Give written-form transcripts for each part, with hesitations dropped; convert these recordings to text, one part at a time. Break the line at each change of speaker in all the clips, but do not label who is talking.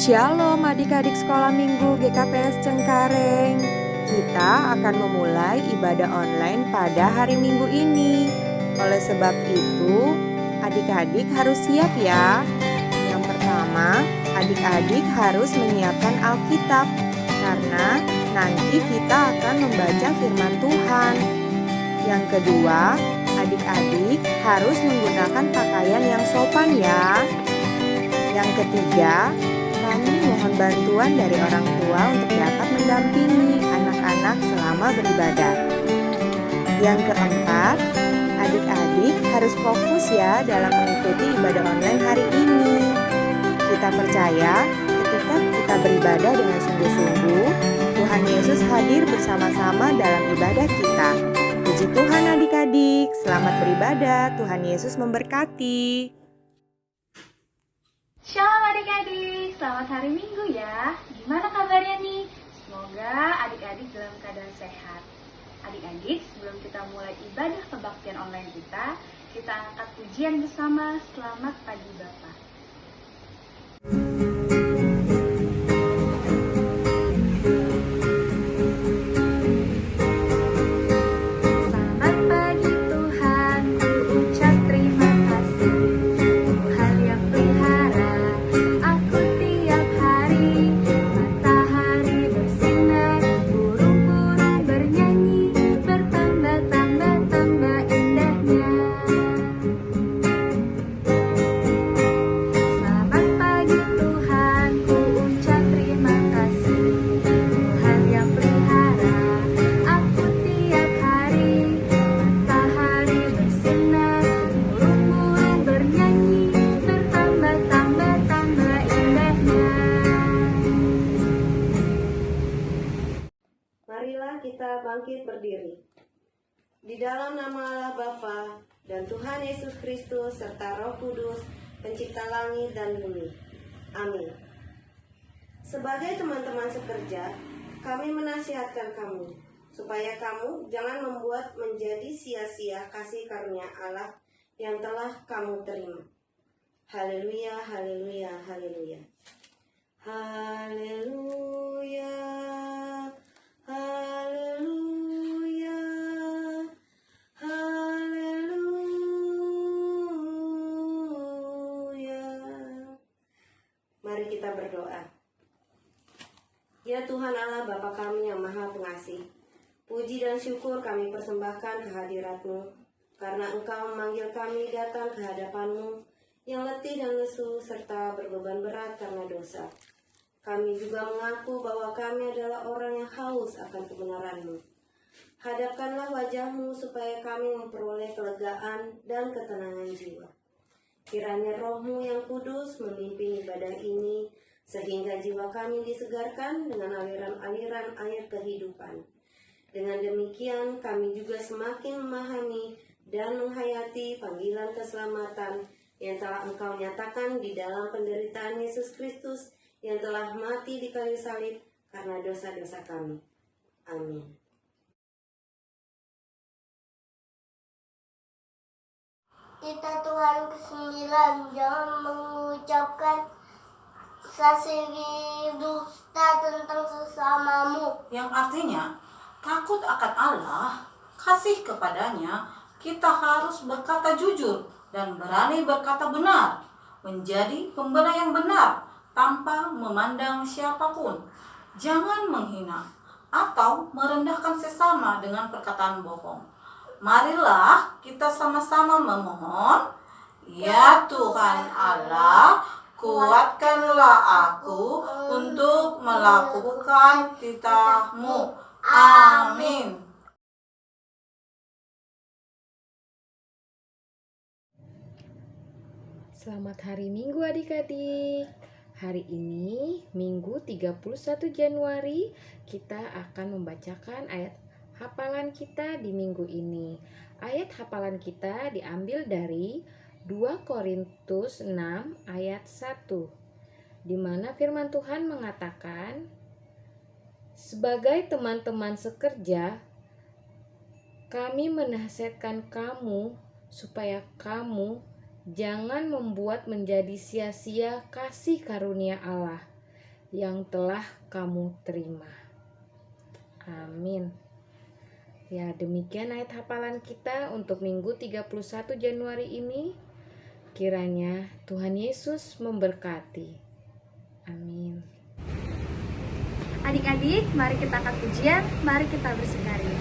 Shalom adik-adik sekolah minggu GKPS Cengkareng. Kita akan memulai ibadah online pada hari Minggu ini. Oleh sebab itu, adik-adik harus siap ya. Yang pertama, adik-adik harus menyiapkan Alkitab karena nanti kita akan membaca firman Tuhan. Yang kedua, adik-adik harus menggunakan pakaian yang sopan ya. Yang ketiga, kami mohon bantuan dari orang tua untuk dapat mendampingi anak-anak selama beribadah. Yang keempat, adik-adik harus fokus ya dalam mengikuti ibadah online hari ini. Kita percaya ketika kita beribadah dengan sungguh-sungguh, Tuhan Yesus hadir bersama-sama dalam ibadah kita. Puji Tuhan adik-adik, selamat beribadah, Tuhan Yesus memberkati.
Shalom adik-adik, selamat hari Minggu ya. Gimana kabarnya nih? Semoga adik-adik dalam keadaan sehat. Adik-adik, sebelum kita mulai ibadah kebaktian online kita angkat pujian bersama. Selamat pagi Bapak.
Marilah kita bangkit berdiri. Di dalam nama Allah Bapa dan Tuhan Yesus Kristus serta Roh Kudus, pencipta langit dan bumi. Amin. Sebagai teman-teman sekerja, kami menasihatkan kamu, supaya kamu jangan membuat menjadi sia-sia kasih karunia Allah yang telah kamu terima. Haleluya, haleluya, haleluya. Haleluya. Haleluya, haleluya. Mari kita berdoa. Ya Tuhan Allah Bapa kami yang Maha Pengasih, puji dan syukur kami persembahkan kehadirat-Mu, karena Engkau memanggil kami datang ke hadapan-Mu yang letih dan lesu serta berbeban berat karena dosa. Kami juga mengaku bahwa kami adalah orang yang haus akan kebenaran-Mu. Hadapkanlah wajah-Mu supaya kami memperoleh kelegaan dan ketenangan jiwa. Kiranya Roh-Mu yang kudus memimpin ibadah ini, sehingga jiwa kami disegarkan dengan aliran-aliran air kehidupan. Dengan demikian kami juga semakin memahami dan menghayati panggilan keselamatan yang telah Engkau nyatakan di dalam penderitaan Yesus Kristus, yang telah mati di kayu salib karena dosa-dosa kami. Amin.
Kita Tuhan ke-9, jangan mengucapkan sasiri dusta tentang sesamamu.
Yang artinya, takut akan Allah, kasih kepadanya, kita harus berkata jujur dan berani berkata benar, menjadi pembela yang benar, tanpa memandang siapapun. Jangan menghina atau merendahkan sesama dengan perkataan bohong. Marilah kita sama-sama memohon, ya Tuhan Allah, kuatkanlah aku untuk melakukan titah-Mu. Amin.
Selamat hari Minggu adik-adik. Hari ini, Minggu 31 Januari, kita akan membacakan ayat hafalan kita di minggu ini. Ayat hafalan kita diambil dari 2 Korintus 6 ayat 1, di mana firman Tuhan mengatakan, sebagai teman-teman sekerja, kami menasihatkan kamu supaya kamu jangan membuat menjadi sia-sia kasih karunia Allah yang telah kamu terima. Amin. Ya, demikian ayat hafalan kita untuk Minggu 31 Januari ini. Kiranya Tuhan Yesus memberkati. Amin.
Adik-adik, mari kita angkat pujian, mari kita bersukaria.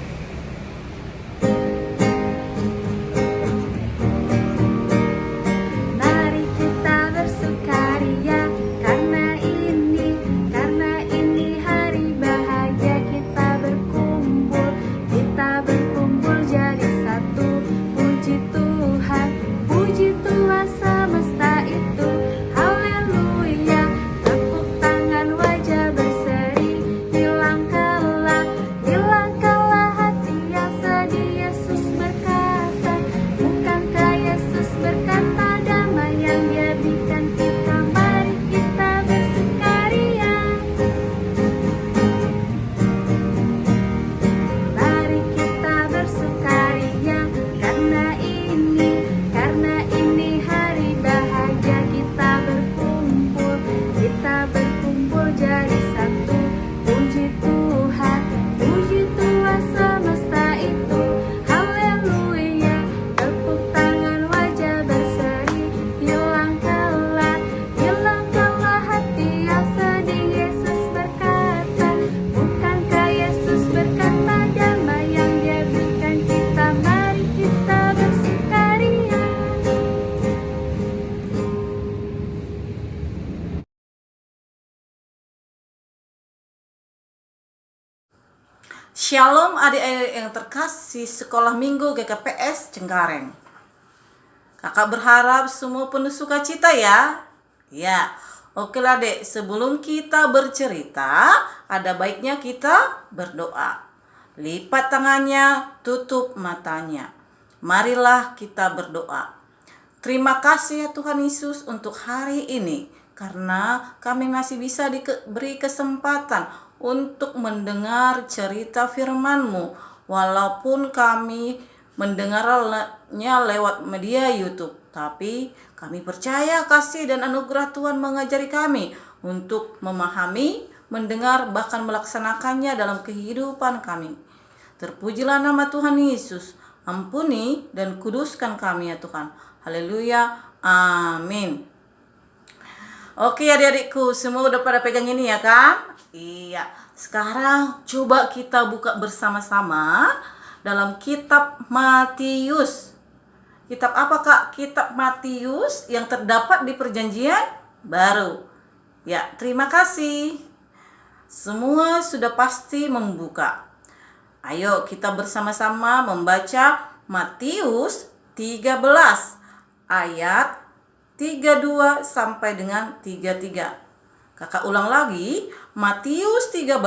Mari kita bersukaria karena ini hari bahagia, kita berkumpul jadi satu. Puji Tuhan semesta itu, haleluya. Tepuk tangan, wajah berseri, hilangkanlah hati yang sedih. Yesus berkata, bukankah Yesus berkata damai yang Dia berikan kita? Mari kita bersukaria. Mari kita bersukaria karena ini hari bahagia, kita berkumpul jadi satu. Puji Tuhan semesta itu, haleluya. Tepuk tangan, wajah berseri, hilangkanlah hati yang sedih. Yesus berkata, bukankah Yesus berkata damai yang Dia berikan kita? Mari kita bersukaria.
Shalom adik-adik yang terkasih Sekolah Minggu GKPS Cengkareng. Kakak berharap semua penuh sukacita ya. Ya, oke lah dek, sebelum kita bercerita, ada baiknya kita berdoa. Lipat tangannya, tutup matanya. Marilah kita berdoa. Terima kasih ya Tuhan Yesus untuk hari ini, karena kami masih bisa diberi kesempatan untuk mendengar cerita firman-Mu, walaupun kami mendengarnya lewat media YouTube. Tapi kami percaya kasih dan anugerah Tuhan mengajari kami untuk memahami, mendengar, bahkan melaksanakannya dalam kehidupan kami. Terpujilah nama Tuhan Yesus. Ampuni dan kuduskan kami ya Tuhan. Haleluya. Amin. Oke adik-adikku, semua udah pada pegang ini ya kan? Iya. Sekarang coba kita buka bersama-sama dalam kitab Matius. Kitab apa Kak? Kitab Matius yang terdapat di Perjanjian Baru. Ya, terima kasih. Semua sudah pasti membuka. Ayo kita bersama-sama membaca Matius 13 ayat 32 sampai dengan 33. Kakak ulang lagi, Matius 13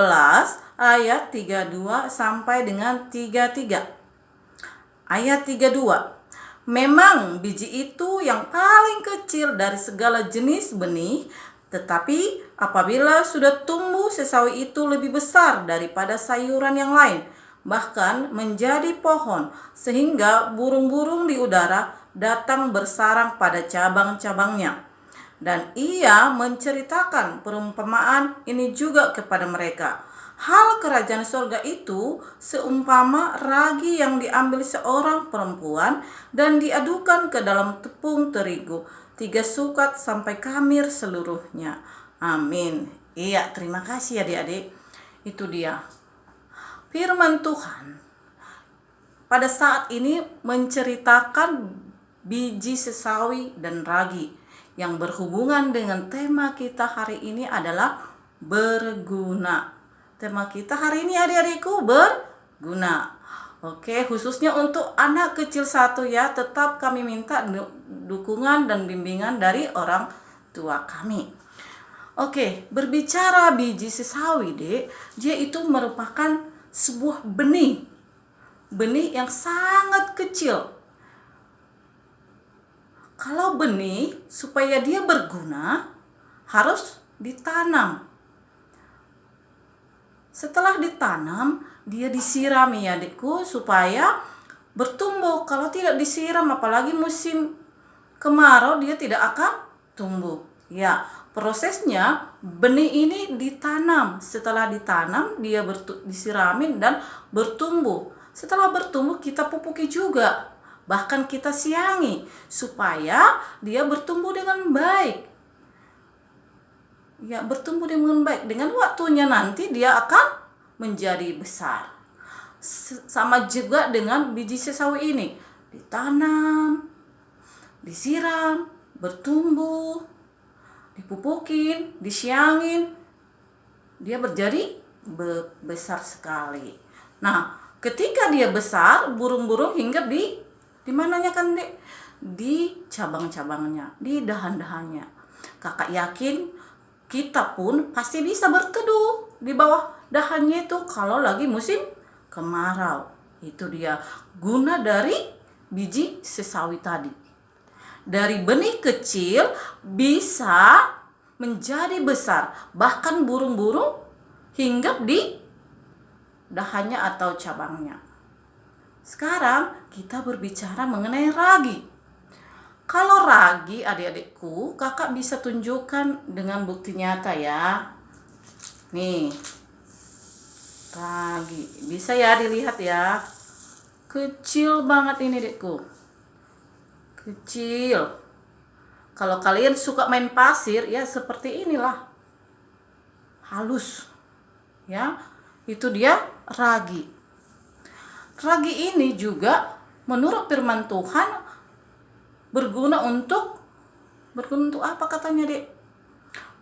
ayat 32 sampai dengan 33. Ayat 32. Memang biji itu yang paling kecil dari segala jenis benih, tetapi apabila sudah tumbuh, sesawi itu lebih besar daripada sayuran yang lain, bahkan menjadi pohon, sehingga burung-burung di udara datang bersarang pada cabang-cabangnya. Dan ia menceritakan perumpamaan ini juga kepada mereka. Hal kerajaan surga itu seumpama ragi yang diambil seorang perempuan dan diadukan ke dalam tepung terigu, 3 sukat sampai khamir seluruhnya. Amin. Iya, terima kasih adik-adik. Itu dia firman Tuhan pada saat ini menceritakan biji sesawi dan ragi yang berhubungan dengan tema kita hari ini adalah berguna. Tema kita hari ini adik-adikku berguna. Oke, khususnya untuk anak kecil 1 ya, tetap kami minta dukungan dan bimbingan dari orang tua kami. Oke, berbicara biji sesawi dek, dia itu merupakan sebuah benih yang sangat kecil. Kalau benih supaya dia berguna harus ditanam. Setelah ditanam, dia disirami ya adikku supaya bertumbuh. Kalau tidak disiram, apalagi musim kemarau, dia tidak akan tumbuh. Ya, prosesnya benih ini ditanam. Setelah ditanam, dia disiramin dan bertumbuh. Setelah bertumbuh, kita pupuki juga. Bahkan kita siangi supaya dia bertumbuh dengan baik. Ya, bertumbuh dengan baik. Dengan waktunya nanti dia akan menjadi besar. Sama juga dengan biji sesawi ini. Ditanam, disiram, bertumbuh, dipupukin, disiangin, dia menjadi besar sekali. Nah, ketika dia besar, burung-burung hinggap di mananya kan, Dek? Di cabang-cabangnya, di dahan-dahannya. Kakak yakin kita pun pasti bisa berteduh di bawah dahannya itu kalau lagi musim kemarau. Itu dia guna dari biji sesawi tadi. Dari benih kecil bisa menjadi besar. Bahkan burung-burung hinggap di dahannya atau cabangnya. Sekarang kita berbicara mengenai ragi. Kalau ragi, adik-adikku, kakak bisa tunjukkan dengan bukti nyata ya. Nih, ragi. Bisa ya dilihat ya. Kecil banget ini, Dekku. Kecil. Kalau kalian suka main pasir, ya seperti inilah. Halus. Ya, itu dia ragi. Ragi ini juga menurut firman Tuhan berguna untuk apa katanya, Dek?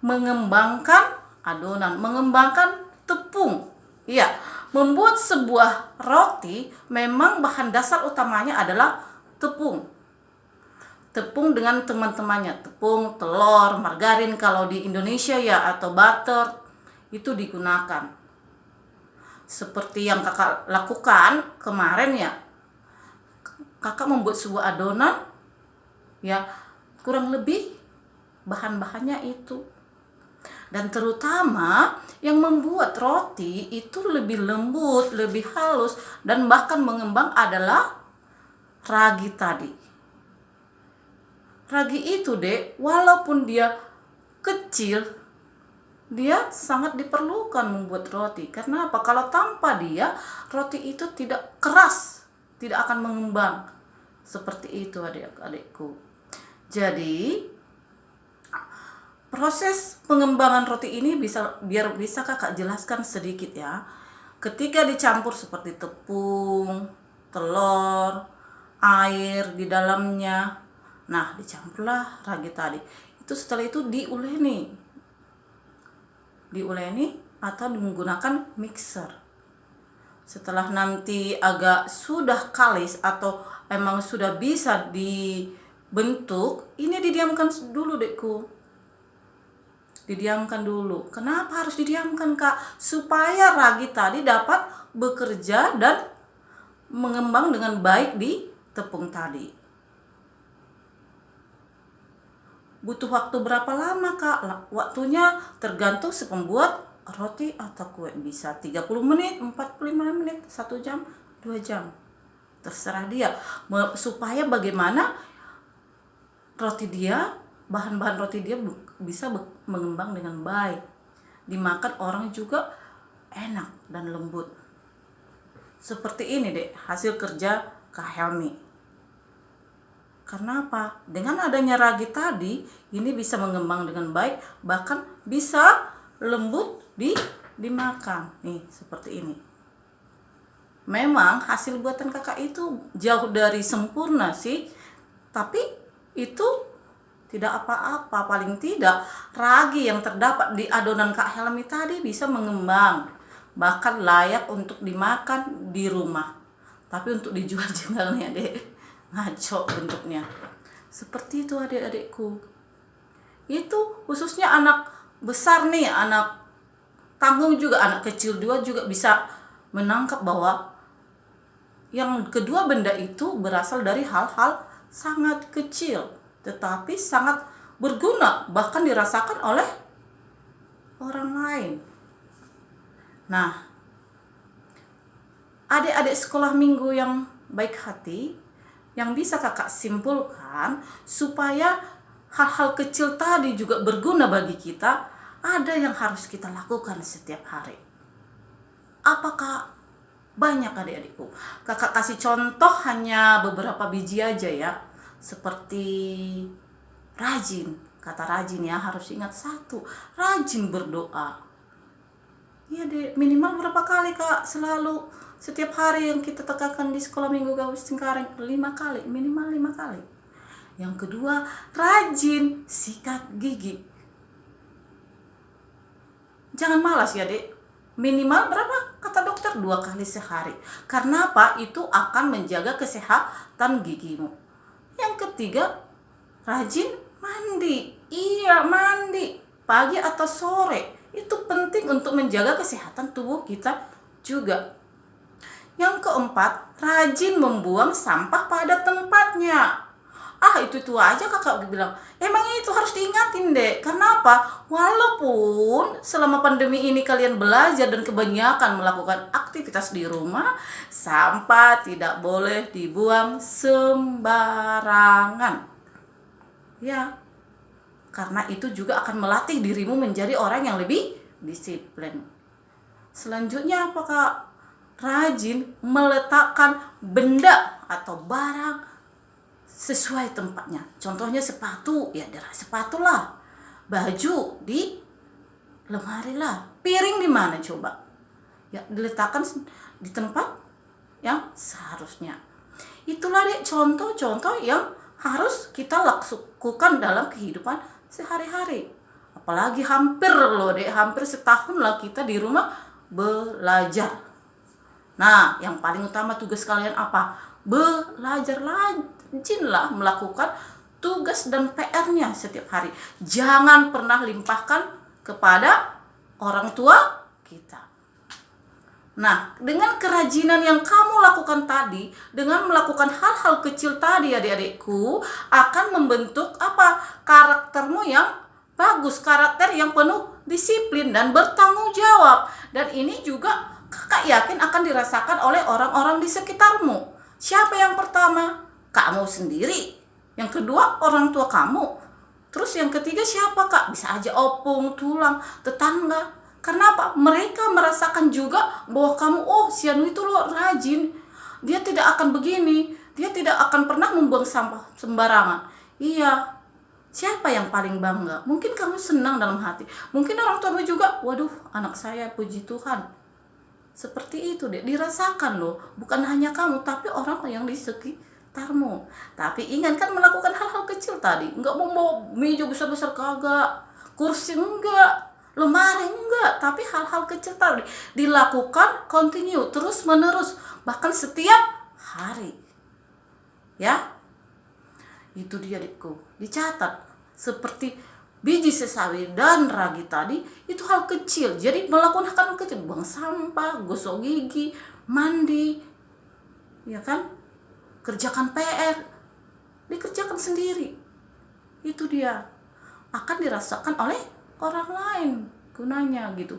Mengembangkan adonan, mengembangkan tepung. Iya, membuat sebuah roti memang bahan dasar utamanya adalah tepung. Tepung dengan teman-temannya, tepung, telur, margarin kalau di Indonesia ya, atau butter, itu digunakan. Seperti yang kakak lakukan kemarin ya, kakak membuat sebuah adonan, ya kurang lebih bahan-bahannya itu. Dan terutama yang membuat roti itu lebih lembut, lebih halus, dan bahkan mengembang adalah ragi tadi. Ragi itu, Dek, walaupun dia kecil, dia sangat diperlukan membuat roti. Karena apa? Kalau tanpa dia, roti itu tidak keras, tidak akan mengembang. Seperti itu, adik-adikku. Jadi, proses pengembangan roti ini biar bisa kakak jelaskan sedikit ya. Ketika dicampur seperti tepung, telur, air di dalamnya, nah dicampurlah ragi tadi. Itu setelah itu diuleni atau menggunakan mixer. Setelah nanti agak sudah kalis atau emang sudah bisa dibentuk, ini didiamkan dulu, Dekku. Didiamkan dulu. Kenapa harus didiamkan, Kak? Supaya ragi tadi dapat bekerja dan mengembang dengan baik di tepung tadi. Butuh waktu berapa lama, Kak? Waktunya tergantung si pembuat roti atau kue. Bisa 30 menit, 45 menit, 1 jam, 2 jam. Terserah dia. Supaya bagaimana roti dia, bahan-bahan roti dia bisa mengembang dengan baik. Dimakan orang juga enak dan lembut. Seperti ini, Dek, hasil kerja Kak Helmi. Karena apa? Dengan adanya ragi tadi, ini bisa mengembang dengan baik, bahkan bisa lembut dimakan. Nih, seperti ini. Memang hasil buatan kakak itu jauh dari sempurna sih, tapi itu tidak apa-apa. Paling tidak ragi yang terdapat di adonan Kak Helmi tadi bisa mengembang, bahkan layak untuk dimakan di rumah. Tapi untuk dijual jangan ya, Dek. Ngaco bentuknya. Seperti itu, adik-adikku. Itu khususnya anak besar nih, anak tanggung juga, anak kecil juga bisa menangkap bahwa yang kedua benda itu berasal dari hal-hal sangat kecil, tetapi sangat berguna, bahkan dirasakan oleh orang lain. Nah, adik-adik sekolah minggu yang baik hati, yang bisa kakak simpulkan supaya hal-hal kecil tadi juga berguna bagi kita, ada yang harus kita lakukan setiap hari. Apakah banyak adik-adikku? Kakak kasih contoh hanya beberapa biji aja ya. Seperti rajin. Kata rajin ya, harus ingat satu, rajin berdoa. Iya deh, minimal berapa kali Kak? Selalu setiap hari yang kita tekankan di sekolah minggu Gabus Cengkareng 5 kali, minimal 5 kali. Yang kedua, rajin sikat gigi. Jangan malas ya dek. Minimal berapa? Kata dokter 2 kali sehari. Karena apa? Itu akan menjaga kesehatan gigimu. Yang ketiga, rajin mandi. Iya, mandi pagi atau sore. Itu penting untuk menjaga kesehatan tubuh kita juga. Yang keempat, rajin membuang sampah pada tempatnya. Itu aja kakak bilang. Emang itu harus diingatin dek. Karena apa? Walaupun selama pandemi ini kalian belajar dan kebanyakan melakukan aktivitas di rumah, sampah tidak boleh dibuang sembarangan. Ya, karena itu juga akan melatih dirimu menjadi orang yang lebih disiplin. Selanjutnya apa kak? Rajin meletakkan benda atau barang sesuai tempatnya. Contohnya sepatu, ya sepatu lah. Baju di lemari lah. Piring di mana coba? Ya diletakkan di tempat yang seharusnya. Itulah deh contoh-contoh yang harus kita lakukan dalam kehidupan sehari-hari. Apalagi hampir setahun lah kita di rumah belajar. Nah, yang paling utama tugas kalian apa? Belajar, rajinlah melakukan tugas dan PR-nya setiap hari. Jangan pernah limpahkan kepada orang tua kita. Nah, dengan kerajinan yang kamu lakukan tadi, dengan melakukan hal-hal kecil tadi adik-adikku, akan membentuk apa? Karaktermu yang bagus, karakter yang penuh disiplin dan bertanggung jawab. Dan ini juga kakak yakin akan dirasakan oleh orang-orang di sekitarmu. Siapa yang pertama? Kamu sendiri. Yang kedua, orang tua kamu. Terus yang ketiga siapa kak? Bisa aja opung, tulang, tetangga. Karena apa? Mereka merasakan juga bahwa kamu, si Anu itu loh rajin. Dia tidak akan begini. Dia tidak akan pernah membuang sampah sembarangan. Iya. Siapa yang paling bangga? Mungkin kamu senang dalam hati. Mungkin orang tuamu juga, waduh anak saya puji Tuhan. Seperti itu deh, dirasakan loh. Bukan hanya kamu, tapi orang yang di sekitarmu. Tapi ingat kan melakukan hal-hal kecil tadi. Enggak mau meja besar-besar kagak. Kursi enggak. Lemari enggak. Tapi hal-hal kecil tadi dilakukan continue, terus menerus. Bahkan setiap hari. Ya. Itu dia adikku. Dicatat. Seperti biji sesawi dan ragi tadi itu hal kecil. Jadi melakukan hal kecil, buang sampah, gosok gigi, mandi, ya kan? Kerjakan PR, dikerjakan sendiri. Itu dia akan dirasakan oleh orang lain gunanya gitu.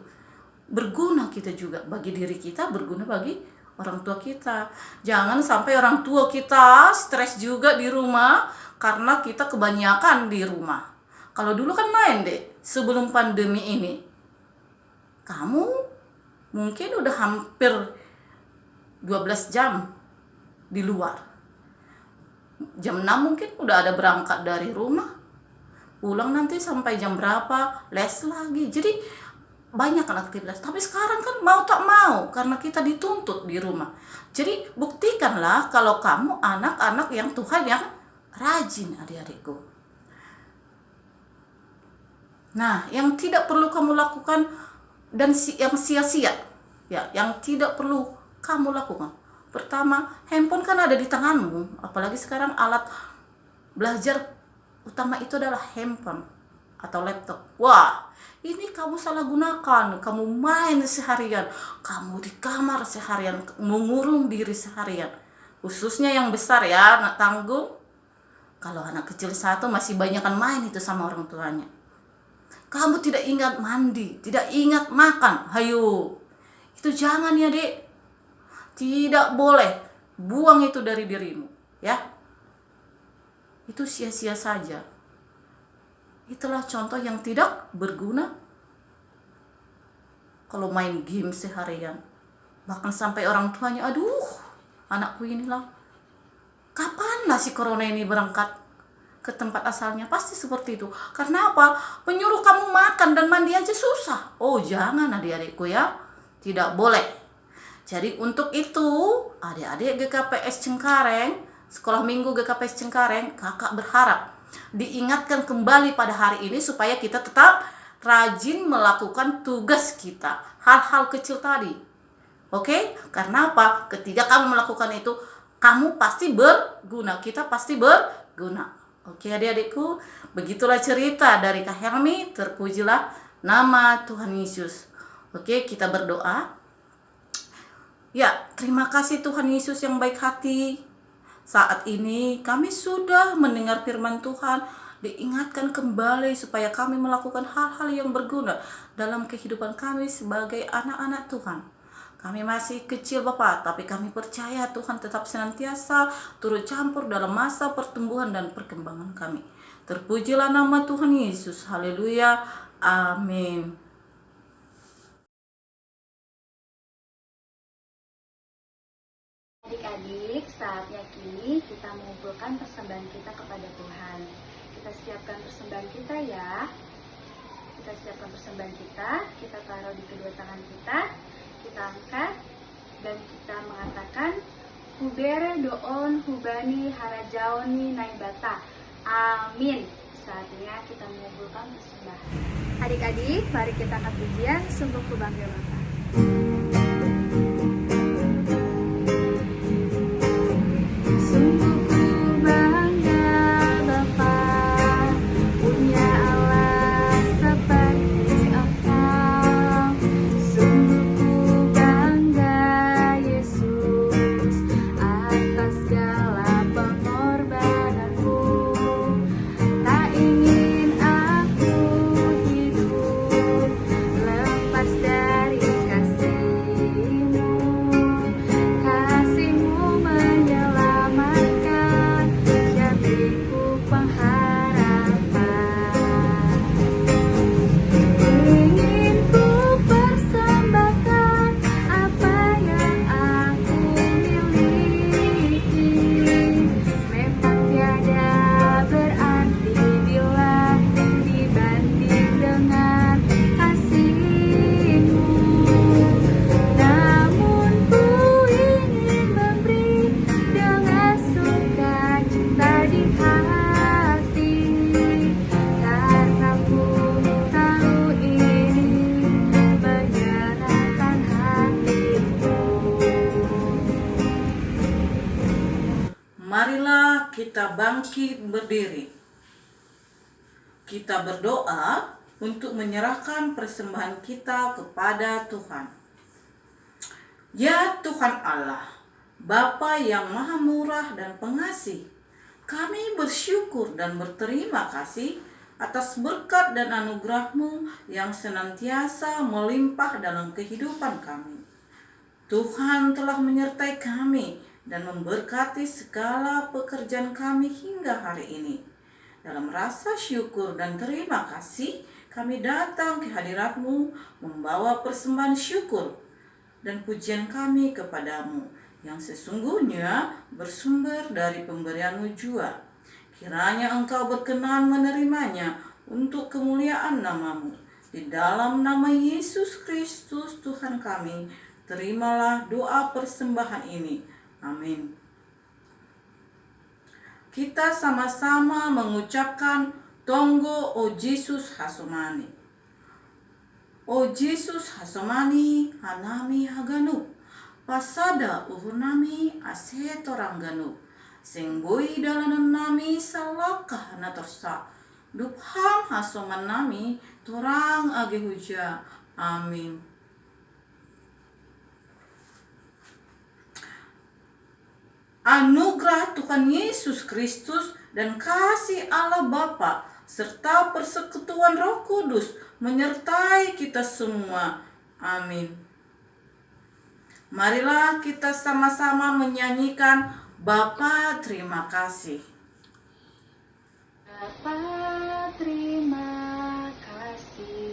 Berguna kita juga bagi diri kita, berguna bagi orang tua kita. Jangan sampai orang tua kita stres juga di rumah karena kita kebanyakan di rumah. Kalau dulu kan main deh, sebelum pandemi ini. Kamu mungkin udah hampir 12 jam di luar. Jam 6 mungkin udah ada berangkat dari rumah. Pulang nanti sampai jam berapa, les lagi. Jadi banyak kan aktivitas. Tapi sekarang kan mau tak mau, karena kita dituntut di rumah. Jadi buktikanlah kalau kamu anak-anak yang Tuhan yang rajin adik-adikku. Nah, yang tidak perlu kamu lakukan dan yang sia-sia, ya, yang tidak perlu kamu lakukan. Pertama, handphone kan ada di tanganmu, apalagi sekarang alat belajar utama itu adalah handphone atau laptop. Wah, ini kamu salah gunakan, kamu main seharian, kamu di kamar seharian, mengurung diri seharian. Khususnya yang besar ya, anak tanggung. Kalau anak kecil satu masih banyakan main itu sama orang tuanya. Kamu tidak ingat mandi, tidak ingat makan. Hayo, itu jangan ya dek. Tidak boleh. Buang itu dari dirimu. Ya, itu sia-sia saja. Itulah contoh yang tidak berguna. Kalau main game seharian, bahkan sampai orang tuanya, aduh anakku inilah, kapan lah si corona ini berangkat ke tempat asalnya? Pasti seperti itu. Karena apa? Menyuruh kamu makan dan mandi aja susah. Oh jangan adik-adikku ya, tidak boleh. Jadi untuk itu adik-adik GKPS Cengkareng, Sekolah Minggu GKPS Cengkareng, kakak berharap diingatkan kembali pada hari ini supaya kita tetap rajin melakukan tugas kita, hal-hal kecil tadi. Oke? Karena apa? Ketika kamu melakukan itu, kamu pasti berguna, kita pasti berguna. Oke adik-adikku, begitulah cerita dari Kak Helmi. Terpujilah nama Tuhan Yesus. Oke, kita berdoa. Ya, terima kasih Tuhan Yesus yang baik hati. Saat ini kami sudah mendengar firman Tuhan, diingatkan kembali supaya kami melakukan hal-hal yang berguna dalam kehidupan kami sebagai anak-anak Tuhan. Kami masih kecil Bapak, tapi kami percaya Tuhan tetap senantiasa turut campur dalam masa pertumbuhan dan perkembangan kami. Terpujilah nama Tuhan Yesus. Haleluya. Amin.
Adik-adik, saatnya kini kita mengumpulkan persembahan kita kepada Tuhan. Kita siapkan persembahan kita ya. Kita siapkan persembahan kita taruh di kedua tangan kita angkat, dan kita mengatakan Hubere doon hubani harajaoni naibata. Amin. Saatnya kita mengumpulkan persembahan. Adik-adik, mari kita angkat pujian sungguh ku bangga Bapa.
Marilah kita bangkit berdiri. Kita berdoa untuk menyerahkan persembahan kita kepada Tuhan. Ya Tuhan Allah, Bapa yang maha murah dan pengasih, kami bersyukur dan berterima kasih atas berkat dan anugerah-Mu yang senantiasa melimpah dalam kehidupan kami. Tuhan telah menyertai kami dan memberkati segala pekerjaan kami hingga hari ini. Dalam rasa syukur dan terima kasih, kami datang ke hadirat-Mu membawa persembahan syukur dan pujian kami kepadamu yang sesungguhnya bersumber dari pemberian-Mu jua. Kiranya Engkau berkenan menerimanya untuk kemuliaan nama-Mu. Di dalam nama Yesus Kristus Tuhan kami, terimalah doa persembahan ini. Amin. Kita sama-sama mengucapkan Tonggo o Jesus Hasomani. O Jesus Hasomani hanami haganu. Pasada uhurnami asetorangganu. Senggoi dalanan nami salakah natorsa. Dupham hasoman nami torang agehuja. Amin. Anugerah Tuhan Yesus Kristus dan kasih Allah Bapa serta persekutuan Roh Kudus menyertai kita semua. Amin. Marilah kita sama-sama menyanyikan Bapa terima kasih.
Bapa, terima kasih.